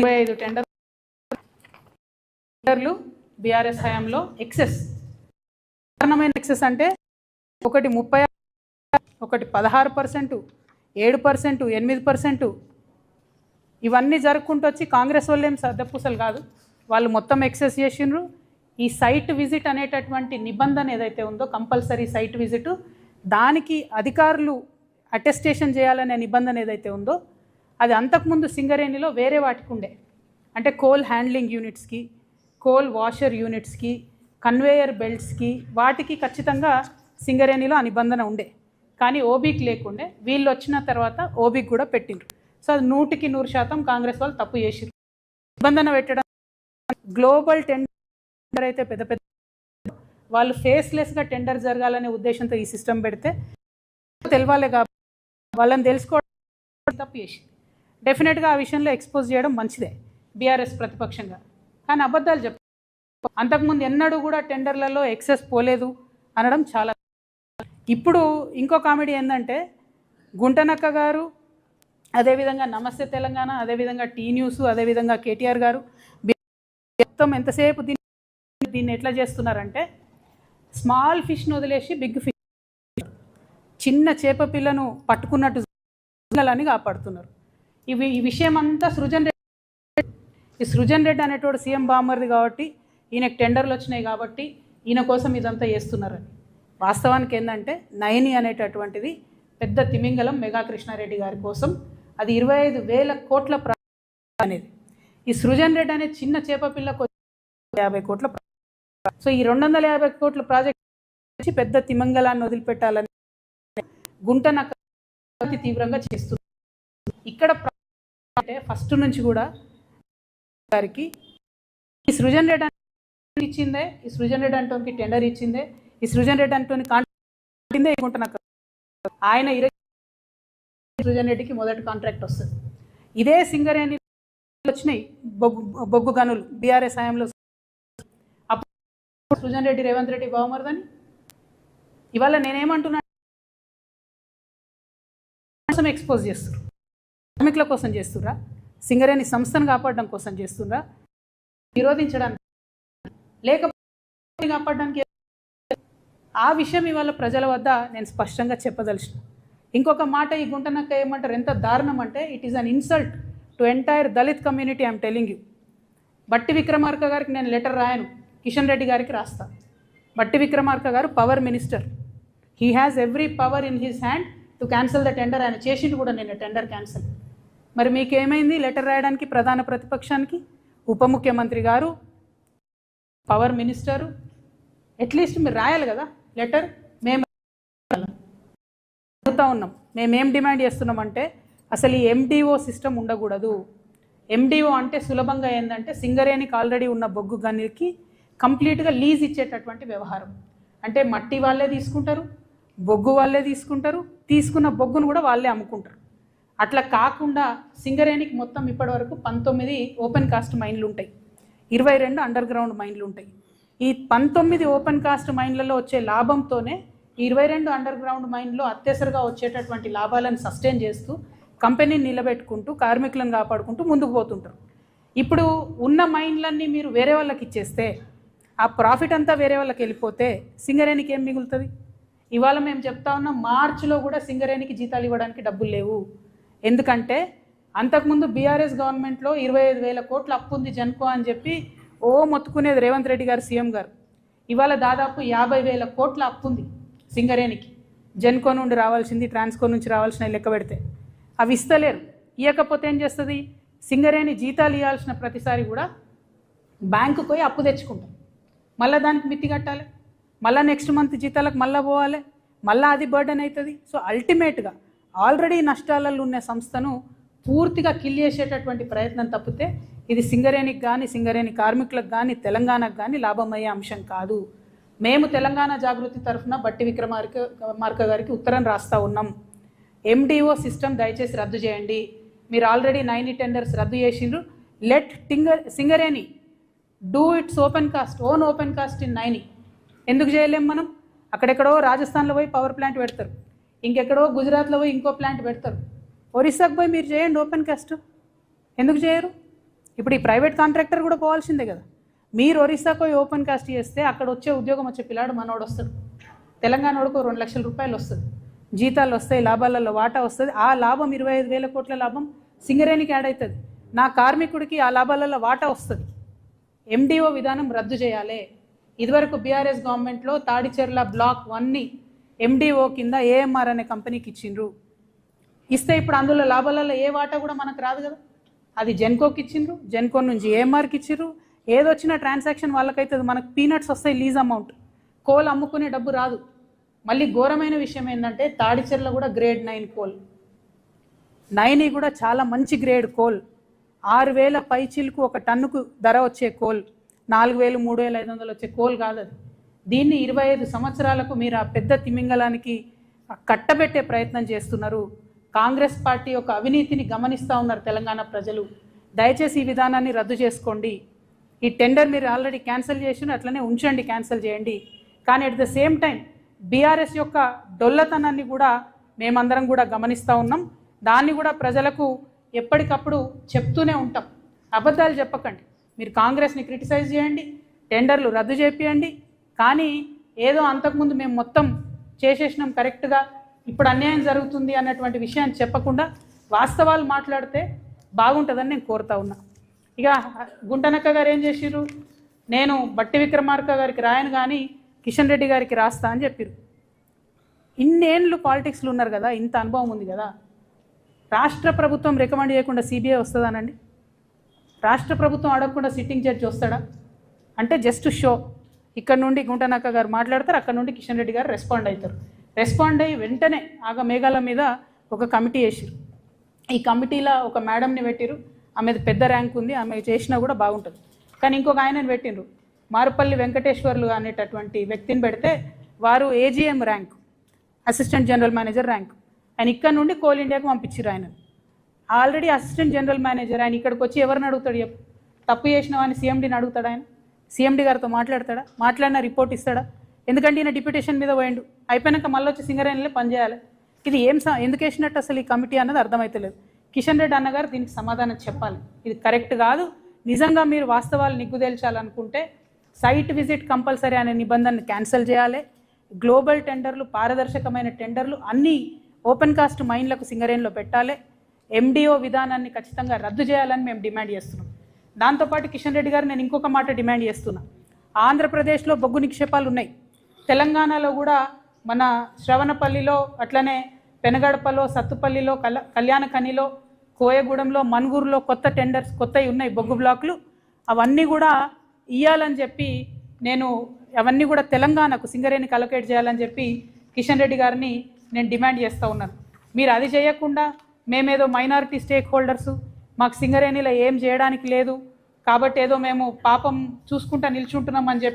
25 టెండర్లు బీఆర్ఎస్ హయాంలో ఎక్సెస్. కారణమైన ఎక్సెస్ అంటే ఒకటి 30, ఒకటి 16%, 7%, 8%. ఇవన్నీ జరుపుకుంటూ వచ్చి కాంగ్రెస్ వాళ్ళు ఏం సర్దపూసలు కాదు, వాళ్ళు మొత్తం ఎక్సెస్ చేసిండ్రు. ఈ సైట్ విజిట్ అనేటటువంటి నిబంధన ఏదైతే ఉందో, కంపల్సరీ సైట్ విజిట్, దానికి అధికారులు అటెస్టేషన్ చేయాలనే నిబంధన ఏదైతే ఉందో అది అంతకుముందు సింగరేణిలో వేరే వాటికి ఉండే. అంటే కోల్ హ్యాండ్లింగ్ యూనిట్స్కి, కోల్ వాషర్ యూనిట్స్కి, కన్వేయర్ బెల్ట్స్కి, వాటికి ఖచ్చితంగా సింగరేణిలో ఆ నిబంధన ఉండే. కానీ ఓబీకి లేకుండే. వీళ్ళు వచ్చిన తర్వాత ఓబీకి కూడా పెట్టిండ్రు. సో అది 100% కాంగ్రెస్ వాళ్ళు తప్పు చేసిరు. నిబంధన పెట్టడం, గ్లోబల్ టెండర్ అయితే పెద్ద పెద్ద వాళ్ళు ఫేస్లెస్గా టెండర్ జరగాలనే ఉద్దేశంతో ఈ సిస్టమ్ పెడితే తెలవాలి కాబట్టి వాళ్ళని తెలుసుకోవడం తప్పు చేసి డెఫినెట్గా ఆ విషయంలో ఎక్స్పోజ్ చేయడం మంచిదే బీఆర్ఎస్ ప్రతిపక్షంగా. కానీ అబద్ధాలు చెప్పారు. అంతకుముందు ఎన్నడూ కూడా టెండర్లలో ఎక్సెస్ పోలేదు అనడం చాలా. ఇప్పుడు ఇంకో కామెడీ ఏంటంటే గుంటనక్క గారు, అదేవిధంగా నమస్తే తెలంగాణ, అదేవిధంగా టీ న్యూస్, అదేవిధంగా కేటీఆర్ గారు మొత్తం ఎంతసేపు దీన్ని ఎట్లా చేస్తున్నారంటే స్మాల్ ఫిష్ను వదిలేసి బిగ్ ఫిష్, చిన్న చేప పిల్లను పట్టుకున్నట్టు అని కాపాడుతున్నారు. ఈ విషయం అంతా సృజన్ రెడ్డి. ఈ సృజన్ రెడ్డి అనేటోడు సీఎం బామ్మర్ది కాబట్టి, ఈయనకు టెండర్లు వచ్చినాయి కాబట్టి ఈయన కోసం ఇదంతా చేస్తున్నారని. వాస్తవానికి ఏంటంటే నయని అనేటటువంటిది పెద్ద తిమింగలం మెగా కృష్ణారెడ్డి గారి కోసం. అది 25,000 కోట్ల అనేది. ఈ సృజన్ రెడ్డి అనే చిన్న చేప పిల్లకు 50 కోట్ల. సో ఈ 250 కోట్ల ప్రాజెక్ట్ పెద్ద తిమింగలాన్ని వదిలిపెట్టాలని గుంటనక్క తీవ్రంగా చేస్తుంది. ఇక్కడ అంటే ఫస్ట్ నుంచి కూడా గారికి ఈ సృజన్ రెడ్డి ఇచ్చిందే, ఈ సృజన్ రెడ్డి అంటోనికి టెండర్ ఇచ్చిందే, ఈ సృజన్ రెడ్డి అంటోని కాంట్రాక్ట్ గుంటనక్క. ఆయన సృజన్ రెడ్డికి మొదటి కాంట్రాక్ట్ వస్తుంది. ఇదే సింగరేణి వచ్చినాయి బొగ్గు గనులు బీఆర్ఎస్ హయాంలో. అప్పుడు సృజన్ రెడ్డి రేవంత్ రెడ్డి బావమరదని. ఇవాళ నేనేమంటున్నా, కోసం ఎక్స్పోజ్ చేస్తున్నారు, కార్మికుల కోసం చేస్తురా, సింగరేణి సంస్థను కాపాడడం కోసం చేస్తురా, నిరోధించడానికి లేకపోతే కాపాడడానికి. ఆ విషయం ఇవాళ ప్రజల వద్ద నేను స్పష్టంగా చెప్పదలిచిన. ఇంకొక మాట ఈ గుంటనక్క ఏమంటారు, ఎంత దారుణం అంటే it is an insult to entire Dalit community. I'm telling you. బట్టి విక్రమార్క గారికి నేను లెటర్ రాయను, కిషన్ రెడ్డి గారికి రాస్తా. బట్టి విక్రమార్క గారు power minister, he has every power in his hand to cancel the tender. ఆయన చేసిండు కూడా నేను టెండర్ క్యాన్సిల్. మరి మీకేమైంది లెటర్ రాయడానికి? ప్రధాన ప్రతిపక్షానికి ఉప ముఖ్యమంత్రి గారు, పవర్ మినిస్టరు, అట్లీస్ట్ మీరు రాయాలి కదా లెటర్. మేము అడుగుతూ ఉన్నాం, మేమేం డిమాండ్ చేస్తున్నామంటే అసలు ఈ ఎండిఓ సిస్టమ్ ఉండకూడదు. ఎండిఓ అంటే సులభంగా ఏంటంటే సింగరేణికి ఆల్రెడీ ఉన్న బొగ్గు గనికి కంప్లీట్గా లీజ్ ఇచ్చేటటువంటి వ్యవహారం. అంటే మట్టి వాళ్ళే తీసుకుంటారు, బొగ్గు వాళ్ళే తీసుకుంటారు, తీసుకున్న బొగ్గును కూడా వాళ్ళే అమ్ముకుంటారు. అట్లా కాకుండా సింగరేణికి మొత్తం ఇప్పటి వరకు 19 ఓపెన్ కాస్ట్ మైన్లు ఉంటాయి, 22 అండర్ గ్రౌండ్ మైన్లు ఉంటాయి. ఈ 19 ఓపెన్ కాస్ట్ మైన్లలో వచ్చే లాభంతోనే 22 అండర్ గ్రౌండ్ మైన్లో అత్యవసరంగా వచ్చేటటువంటి లాభాలను సస్టైన్ చేస్తూ కంపెనీని నిలబెట్టుకుంటూ కార్మికులను కాపాడుకుంటూ ముందుకు పోతుంటారు. ఇప్పుడు ఉన్న మైన్లన్నీ మీరు వేరే వాళ్ళకి ఇచ్చేస్తే, ఆ ప్రాఫిట్ అంతా వేరే వాళ్ళకి వెళ్ళిపోతే సింగరేణికి ఏం మిగులుతుంది? ఇవాళ మేము చెప్తా ఉన్నాం, మార్చిలో కూడా సింగరేణికి జీతాలు ఇవ్వడానికి డబ్బులు లేవు. ఎందుకంటే అంతకుముందు బీఆర్ఎస్ గవర్నమెంట్లో 25,000 కోట్ల అప్పు ఉంది జన్కో అని చెప్పి ఓ మొత్తుకునేది రేవంత్ రెడ్డి గారు సీఎం గారు. ఇవాళ దాదాపు 50,000 కోట్ల అప్పు ఉంది సింగరేణికి. జెన్కో నుండి రావాల్సింది, ట్రాన్స్కో నుంచి రావాల్సిన లెక్క పెడితే అవి ఇస్తలేరు. ఇవ్వకపోతే ఏం చేస్తుంది? సింగరేణి జీతాలు ఇవ్వాల్సిన ప్రతిసారి కూడా బ్యాంకుకు పోయి అప్పు తెచ్చుకుంటాం, మళ్ళీ దానికి మిత్తి కట్టాలి, మళ్ళీ నెక్స్ట్ మంత్ జీతాలకు మళ్ళీ పోవాలి, మళ్ళీ అది బర్డెన్ అవుతుంది. సో అల్టిమేట్గా ఆల్రెడీ నష్టాలలో ఉన్న సంస్థను పూర్తిగా కిల్ చేసేటటువంటి ప్రయత్నం తప్పితే ఇది సింగరేణికి కానీ, సింగరేణి కార్మికులకు కానీ, తెలంగాణకు కానీ లాభమయ్యే అంశం కాదు. మేము తెలంగాణ జాగృతి తరఫున బట్టి విక్రమార్క గారికి ఉత్తరం రాస్తూ ఉన్నాం. ఎండిఓ సిస్టమ్ దయచేసి రద్దు చేయండి. మీరు ఆల్రెడీ 90 టెండర్స్ రద్దు చేసిండ్రు. Let Singareni do it's open cast in 90. ఎందుకు చేయలేం మనం? అక్కడెక్కడో రాజస్థాన్లో పోయి పవర్ ప్లాంట్ పెడతారు, ఇంకెక్కడో గుజరాత్లో పోయి ఇంకో ప్లాంట్ పెడతారు. ఒరిస్సాకు పోయి మీరు చేయండి ఓపెన్ కాస్ట్. ఎందుకు చేయరు? ఇప్పుడు ఈ ప్రైవేట్ కాంట్రాక్టర్ కూడా పోవాల్సిందే కదా. మీరు ఒరిస్సాకు ఓపెన్ కాస్ట్ చేస్తే అక్కడ వచ్చే ఉద్యోగం వచ్చే పిల్లాడు మనోడు వస్తాడు. తెలంగాణ వాడుకు 2 లక్షల రూపాయలు వస్తుంది, జీతాలు వస్తాయి, లాభాలలో వాటా వస్తుంది. ఆ లాభం 25,000 కోట్ల లాభం సింగరేణికి యాడ్ అవుతుంది. నా కార్మికుడికి ఆ లాభాలలో వాటా వస్తుంది. ఎండిఓ విధానం రద్దు చేయాలి. ఇదివరకు బీఆర్ఎస్ గవర్నమెంట్లో తాడిచెర్ల బ్లాక్ 1ని ఎండిఓ కింద ఏఎంఆర్ అనే కంపెనీకి ఇచ్చిండ్రు. ఇస్తే ఇప్పుడు అందులో లాభాలలో ఏ వాటా కూడా మనకు రాదు కదా. అది జెన్కోకి ఇచ్చిండ్రు, జెన్కో నుంచి ఏఎంఆర్కి ఇచ్చిండ్రు. ఏదొచ్చినా ట్రాన్సాక్షన్ వాళ్ళకైతుంది, మనకు పీనట్స్ వస్తాయి లీజ్ అమౌంట్. కోల్ అమ్ముకునే డబ్బు రాదు. మళ్ళీ ఘోరమైన విషయం ఏంటంటే తాడిచెర్ల కూడా గ్రేడ్ 9 కోల్, 9 కూడా చాలా మంచి గ్రేడ్ కోల్. 6,000 పైచీలకు ఒక టన్నుకు ధర వచ్చే కోల్, 4,000 3,500 వచ్చే కోల్ కాదు అది. దీన్ని 25 సంవత్సరాలకు మీరు ఆ పెద్ద తిమింగలానికి కట్టబెట్టే ప్రయత్నం చేస్తున్నారు. కాంగ్రెస్ పార్టీ యొక్క అవినీతిని గమనిస్తూ ఉన్నారు తెలంగాణ ప్రజలు. దయచేసి ఈ విధానాన్ని రద్దు చేసుకోండి. ఈ టెండర్ మీరు ఆల్రెడీ క్యాన్సిల్ చేసి అట్లనే ఉంచండి, క్యాన్సిల్ చేయండి. కానీ at the same time BRS యొక్క డొల్లతనాన్ని కూడా మేమందరం కూడా గమనిస్తూ ఉన్నాం. దాన్ని కూడా ప్రజలకు ఎప్పటికప్పుడు చెప్తూనే ఉంటాం. అబద్ధాలు చెప్పకండి. మీరు కాంగ్రెస్ని క్రిటిసైజ్ చేయండి, టెండర్లు రద్దు చేపియండి. కానీ ఏదో అంతకుముందు మేము మొత్తం చేసేసినాం కరెక్ట్గా, ఇప్పుడు అన్యాయం జరుగుతుంది అన్నటువంటి విషయాన్ని చెప్పకుండా వాస్తవాలు మాట్లాడితే బాగుంటుందని నేను కోరుతా ఉన్నా. ఇక గుంటనక్క గారు ఏం చేసిర్రు, నేను బట్టి విక్రమార్క గారికి రాయను కానీ కిషన్ రెడ్డి గారికి రాస్తా అని చెప్పారు. ఇన్నేళ్ళు పాలిటిక్స్లో ఉన్నారు కదా, ఇంత అనుభవం ఉంది కదా. రాష్ట్ర ప్రభుత్వం రికమెండ్ చేయకుండా సిబిఐ వస్తుందానండి? రాష్ట్ర ప్రభుత్వం అడగకుండా సిట్టింగ్ జడ్జి వస్తాడా? అంటే జస్ట్ షో. ఇక్కడ నుండి గుంటనక్క గారు మాట్లాడతారు, అక్కడ నుండి కిషన్ రెడ్డి గారు రెస్పాండ్ అవుతారు. రెస్పాండ్ అయ్యి వెంటనే మేఘాల మీద ఒక కమిటీ వేసారు. ఈ కమిటీలో ఒక మేడంని పెట్టిరు, ఆమెది పెద్ద ర్యాంక్ ఉంది, ఆమె చేసినా కూడా బాగుంటుంది. కానీ ఇంకొక ఆయనని పెట్టినరు, మారుపల్లి వెంకటేశ్వర్లు అనేటటువంటి వ్యక్తిని పెడితే వారు AGM rank, assistant general manager rank. ఆయన ఇక్కడ నుండి కోల్ ఇండియాకు పంపించారు. ఆయన ఆల్రెడీ అసిస్టెంట్ జనరల్ మేనేజర్. ఆయన ఇక్కడికి వచ్చి ఎవరిని అడుగుతాడు చెప్పు? తప్పు చేసిన వాడిని సీఎండీని అడుగుతాడు. ఆయన సీఎండీ గారితో మాట్లాడతాడా? మాట్లాడిన రిపోర్ట్ ఇస్తాడా? ఎందుకంటే ఈయన డిప్యూటేషన్ మీద పోయిండు, అయిపోయినాక మళ్ళీ వచ్చి సింగరేణిలో పనిచేయాలి. ఇది ఎందుకు వేసినట్టు అసలు ఈ కమిటీ అన్నది అర్థమవుతలేదు. కిషన్ రెడ్డి అన్నగారు దీనికి సమాధానం చెప్పాలి. ఇది కరెక్ట్ కాదు. నిజంగా మీరు వాస్తవాలు నిగ్గుదేల్చాలనుకుంటే సైట్ విజిట్ కంపల్సరీ అనే నిబంధనను క్యాన్సిల్ చేయాలి. గ్లోబల్ టెండర్లు, పారదర్శకమైన టెండర్లు అన్నీ ఓపెన్ కాస్ట్ మైన్లకు సింగరేణిలో పెట్టాలి. ఎండిఓ విధానాన్ని ఖచ్చితంగా రద్దు చేయాలని మేము డిమాండ్ చేస్తున్నాం. దాంతోపాటు కిషన్ రెడ్డి గారు నేను ఇంకొక మాట డిమాండ్ చేస్తున్నా. ఆంధ్రప్రదేశ్లో బొగ్గు నిక్షేపాలు ఉన్నాయి, తెలంగాణలో కూడా మన శ్రవణపల్లిలో, అట్లనే పెనగడపలో, సత్తుపల్లిలో, కళ్యాణకనిలో, కోయగూడెంలో, మన్గూరులో కొత్త టెండర్స్ కొత్తవి ఉన్నాయి బొగ్గు బ్లాకులు. అవన్నీ కూడా ఇవ్వాలని చెప్పి నేను అవన్నీ కూడా తెలంగాణకు సింగరేణికి అలొకేట్ చేయాలని చెప్పి కిషన్ రెడ్డి గారిని నేను డిమాండ్ చేస్తూ ఉన్నాను. మీరు అది చేయకుండా మేమేదో మైనారిటీ స్టేక్ హోల్డర్సు, మాకు సింగరేణిలో ఏం చేయడానికి లేదు కాబట్టి ఏదో మేము పాపం చూసుకుంటా నిల్చుంటున్నామని చెప్పి